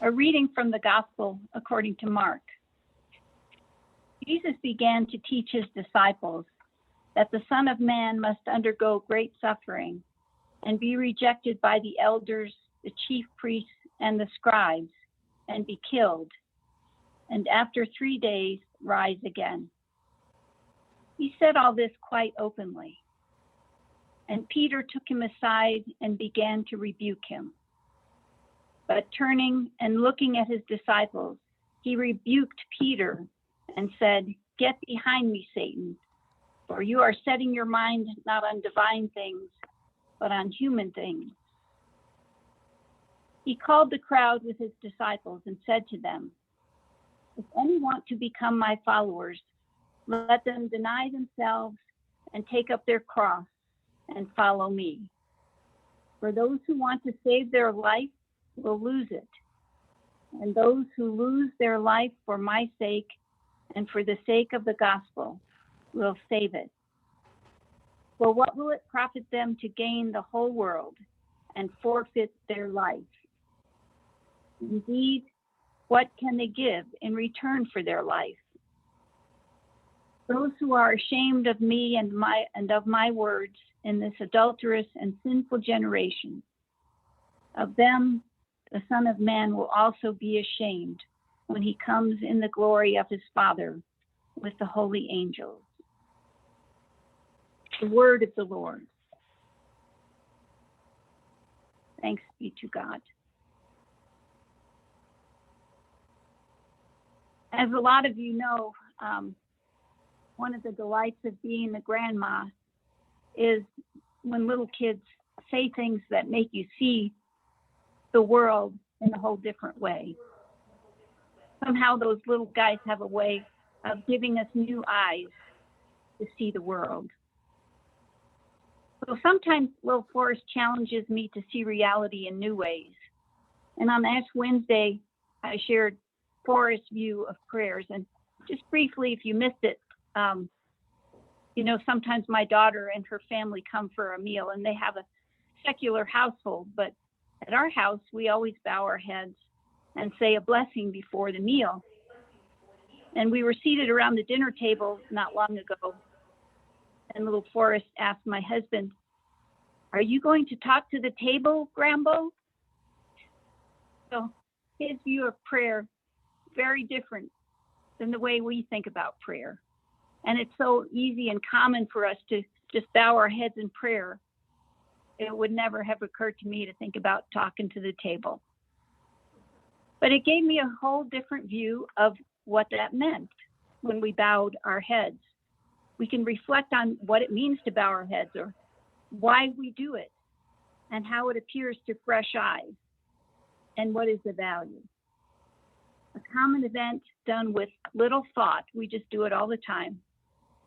A reading from the Gospel according to Mark. Jesus began to teach his disciples that the Son of Man must undergo great suffering and be rejected by the elders, the chief priests, and the scribes, and be killed, and after 3 days rise again. He said all this quite openly, and Peter took him aside and began to rebuke him. But turning and looking at his disciples, he rebuked Peter and said, "Get behind me, Satan, for you are setting your mind not on divine things, but on human things." He called the crowd with his disciples and said to them, "If any want to become my followers, let them deny themselves and take up their cross and follow me. For those who want to save their life will lose it, and those who lose their life for my sake and for the sake of the gospel will save it. For what will it profit them to gain the whole world and forfeit their life? Indeed, what can they give in return for their life? Those who are ashamed of me and of my words in this adulterous and sinful generation, of them the Son of Man will also be ashamed when he comes in the glory of his Father with the holy angels." The word of the Lord. Thanks be to God. As a lot of you know, one of the delights of being a grandma is when little kids say things that make you see the world in a whole different way. Somehow those little guys have a way of giving us new eyes to see the world. So sometimes little Forrest challenges me to see reality in new ways. And on Ash Wednesday, I shared Forrest's view of prayers. And just briefly, if you missed it, sometimes my daughter and her family come for a meal, and they have a secular household, but at our house, we always bow our heads and say a blessing before the meal. And we were seated around the dinner table not long ago, and little Forrest asked my husband, "Are you going to talk to the table, Grambo?" So his view of prayer, very different than the way we think about prayer. And it's so easy and common for us to just bow our heads in prayer. It would never have occurred to me to think about talking to the table. But it gave me a whole different view of what that meant when we bowed our heads. We can reflect on what it means to bow our heads, or why we do it, and how it appears to fresh eyes, and what is the value. A common event done with little thought. We just do it all the time.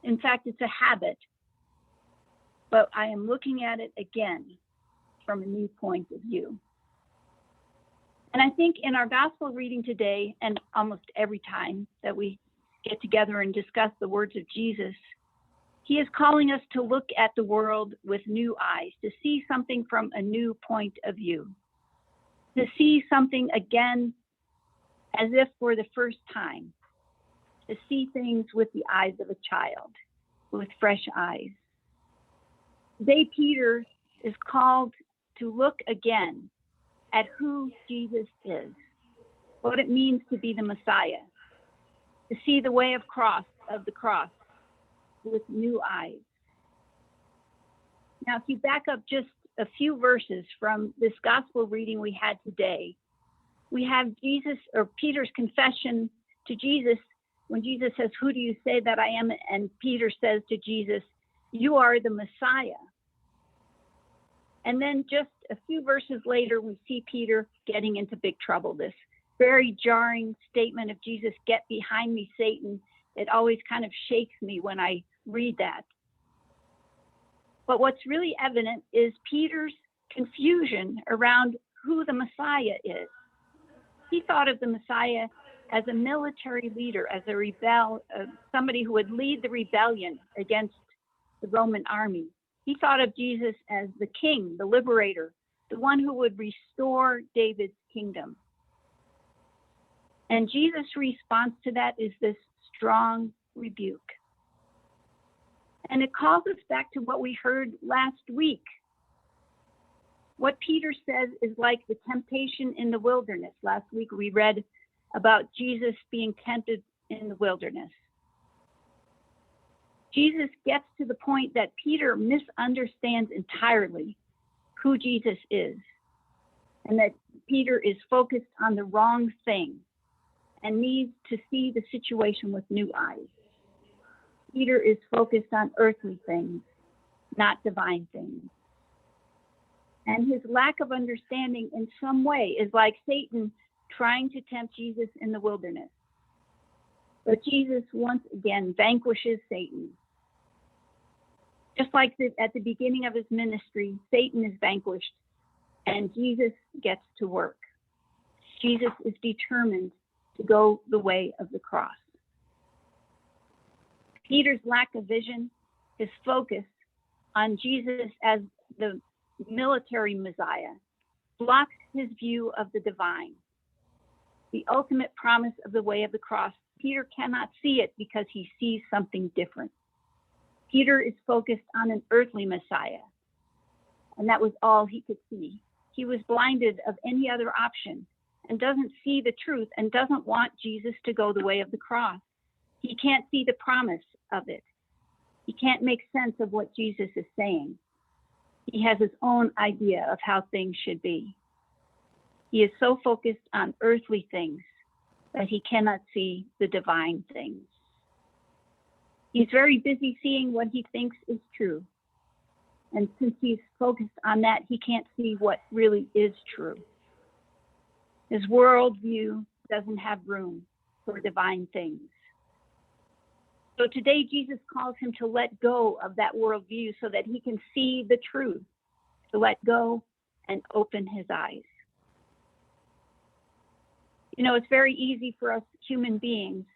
In fact, it's a habit. But I am looking at it again from a new point of view. And I think in our gospel reading today, and almost every time that we get together and discuss the words of Jesus, he is calling us to look at the world with new eyes, to see something from a new point of view, to see something again as if for the first time, to see things with the eyes of a child, with fresh eyes. Today, Peter is called to look again at who Jesus is, what it means to be the Messiah, to see the way of the cross with new eyes. Now, if you back up just a few verses from this gospel reading we had today, we have Jesus, or Peter's confession to Jesus, when Jesus says, "Who do you say that I am?" And Peter says to Jesus, "You are the Messiah." And then just a few verses later, we see Peter getting into big trouble. This very jarring statement of Jesus, "Get behind me, Satan." It always kind of shakes me when I read that. But what's really evident is Peter's confusion around who the Messiah is. He thought of the Messiah as a military leader, as somebody who would lead the rebellion against the Roman army. He thought of Jesus as the king, the liberator, the one who would restore David's kingdom. And Jesus' response to that is this strong rebuke. And it calls us back to what we heard last week. What Peter says is like the temptation in the wilderness. Last week we read about Jesus being tempted in the wilderness. Jesus gets to the point that Peter misunderstands entirely who Jesus is, and that Peter is focused on the wrong thing and needs to see the situation with new eyes. Peter is focused on earthly things, not divine things. And his lack of understanding in some way is like Satan trying to tempt Jesus in the wilderness. But Jesus once again vanquishes Satan. Just like at the beginning of his ministry, Satan is vanquished and Jesus gets to work. Jesus is determined to go the way of the cross. Peter's lack of vision, his focus on Jesus as the military Messiah, blocks his view of the divine. The ultimate promise of the way of the cross, Peter cannot see it because he sees something different. Peter is focused on an earthly Messiah, and that was all he could see. He was blinded of any other option and doesn't see the truth and doesn't want Jesus to go the way of the cross. He can't see the promise of it. He can't make sense of what Jesus is saying. He has his own idea of how things should be. He is so focused on earthly things that he cannot see the divine things. He's very busy seeing what he thinks is true. And since he's focused on that, he can't see what really is true. His worldview doesn't have room for divine things. So today, Jesus calls him to let go of that worldview so that he can see the truth, to let go and open his eyes. You know, it's very easy for us human beings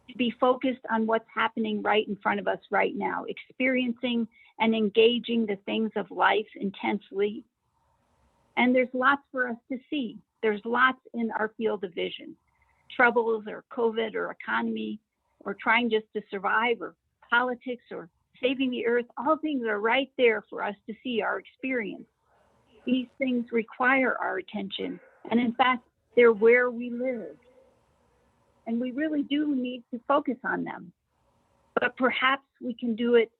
to be focused on what's happening right in front of us right now, experiencing and engaging the things of life intensely. And there's lots for us to see. There's lots in our field of vision, troubles or COVID or economy or trying just to survive or politics or saving the earth. All things are right there for us to see, our experience. These things require our attention. And in fact, they're where we live. And we really do need to focus on them. But perhaps we can do it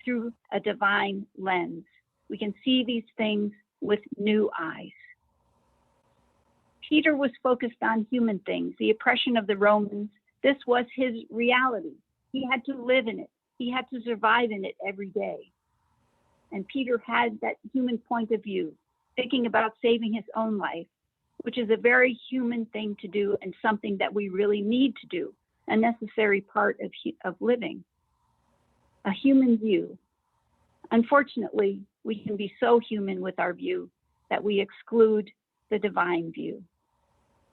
through a divine lens. We can see these things with new eyes. Peter was focused on human things, the oppression of the Romans. This was his reality. He had to live in it. He had to survive in it every day. And Peter had that human point of view, thinking about saving his own life, which is a very human thing to do and something that we really need to do, a necessary part of living. A human view. Unfortunately, we can be so human with our view that we exclude the divine view,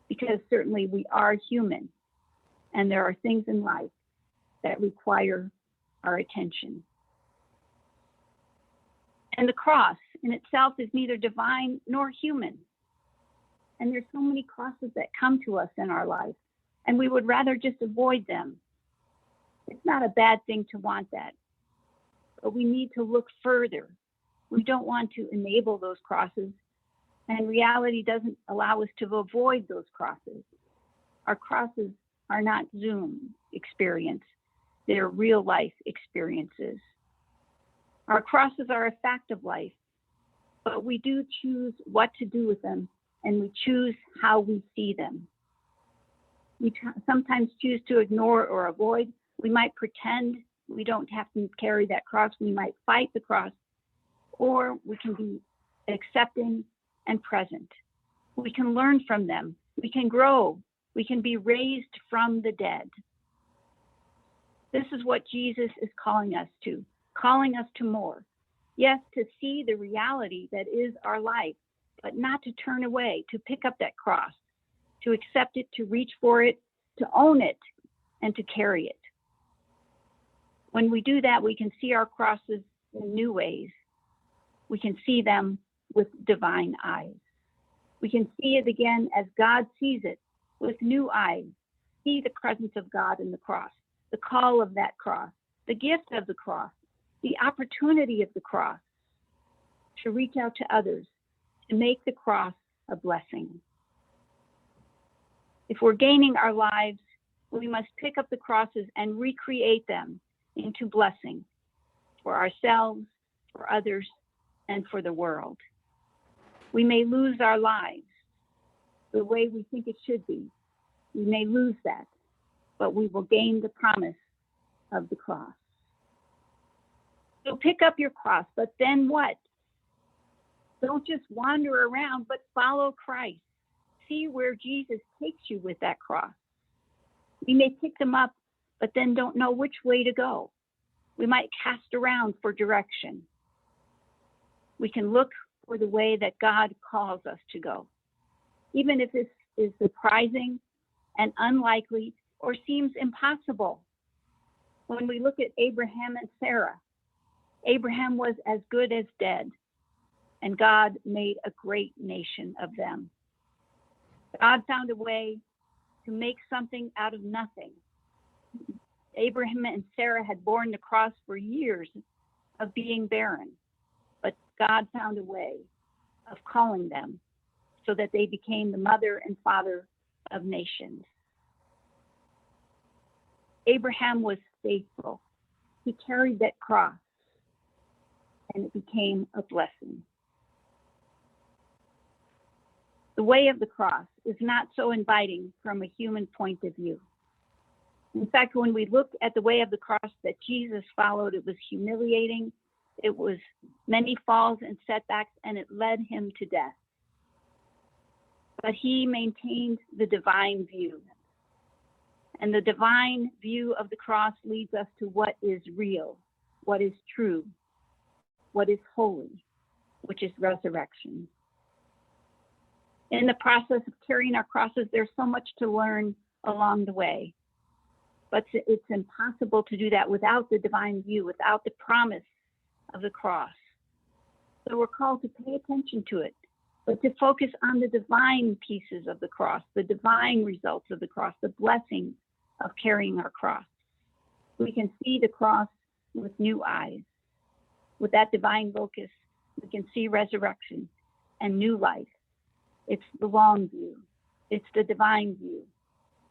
because certainly we are human and there are things in life that require our attention. And the cross in itself is neither divine nor human. And there's so many crosses that come to us in our life, and we would rather just avoid them. It's not a bad thing to want that, but we need to look further. We don't want to enable those crosses, and reality doesn't allow us to avoid those crosses. Our crosses are not Zoom experience. They're real life experiences. Our crosses are a fact of life, but we do choose what to do with them, and we choose how we see them. We sometimes choose to ignore or avoid. We might pretend we don't have to carry that cross. We might fight the cross, or we can be accepting and present. We can learn from them. We can grow. We can be raised from the dead. This is what Jesus is calling us to more. Yes, to see the reality that is our life, but not to turn away, to pick up that cross, to accept it, to reach for it, to own it, and to carry it. When we do that, we can see our crosses in new ways. We can see them with divine eyes. We can see it again as God sees it, with new eyes, see the presence of God in the cross, the call of that cross, the gift of the cross, the opportunity of the cross, to reach out to others, to make the cross a blessing. If we're gaining our lives, we must pick up the crosses and recreate them into blessing for ourselves, for others, and for the world. We may lose our lives the way we think it should be. We may lose that, but we will gain the promise of the cross. So pick up your cross, but then what? Don't just wander around, but follow Christ. See where Jesus takes you with that cross. We may pick them up, but then don't know which way to go. We might cast around for direction. We can look for the way that God calls us to go, even if this is surprising and unlikely or seems impossible. When we look at Abraham and Sarah, Abraham was as good as dead, and God made a great nation of them. God found a way to make something out of nothing. Abraham and Sarah had borne the cross for years of being barren, but God found a way of calling them so that they became the mother and father of nations. Abraham was faithful. He carried that cross, and it became a blessing. The way of the cross is not so inviting from a human point of view. In fact, when we look at the way of the cross that Jesus followed, it was humiliating. It was many falls and setbacks, and it led him to death. But he maintained the divine view. And the divine view of the cross leads us to what is real, what is true, what is holy, which is resurrection. In the process of carrying our crosses, there's so much to learn along the way. But it's impossible to do that without the divine view, without the promise of the cross. So we're called to pay attention to it, but to focus on the divine pieces of the cross, the divine results of the cross, the blessing of carrying our cross. We can see the cross with new eyes. With that divine focus, we can see resurrection and new life. It's the long view. It's the divine view,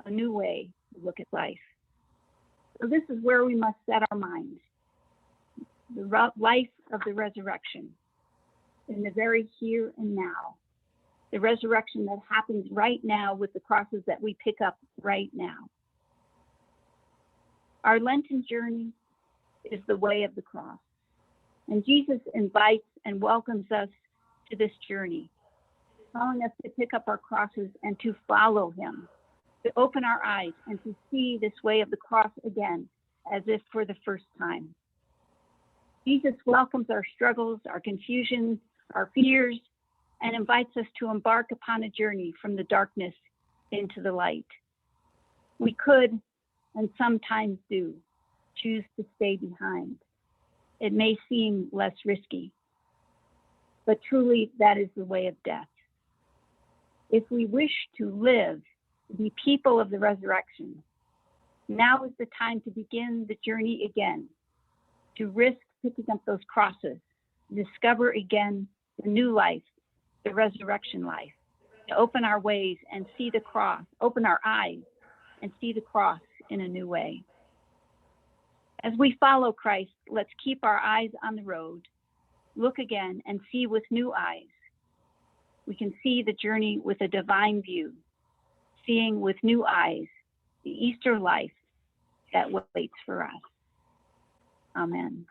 a new way to look at life. So this is where we must set our minds. The life of the resurrection in the very here and now. The resurrection that happens right now with the crosses that we pick up right now. Our Lenten journey is the way of the cross. And Jesus invites and welcomes us to this journey, calling us to pick up our crosses and to follow him, to open our eyes and to see this way of the cross again, as if for the first time. Jesus welcomes our struggles, our confusions, our fears, and invites us to embark upon a journey from the darkness into the light. We could, and sometimes do, choose to stay behind. It may seem less risky, but truly that is the way of death. If we wish to live, to be people of the resurrection, now is the time to begin the journey again, to risk picking up those crosses, discover again the new life, the resurrection life, to open our ways and see the cross, open our eyes and see the cross in a new way. As we follow Christ, let's keep our eyes on the road, look again and see with new eyes. We can see the journey with a divine view, seeing with new eyes the Easter life that waits for us. Amen.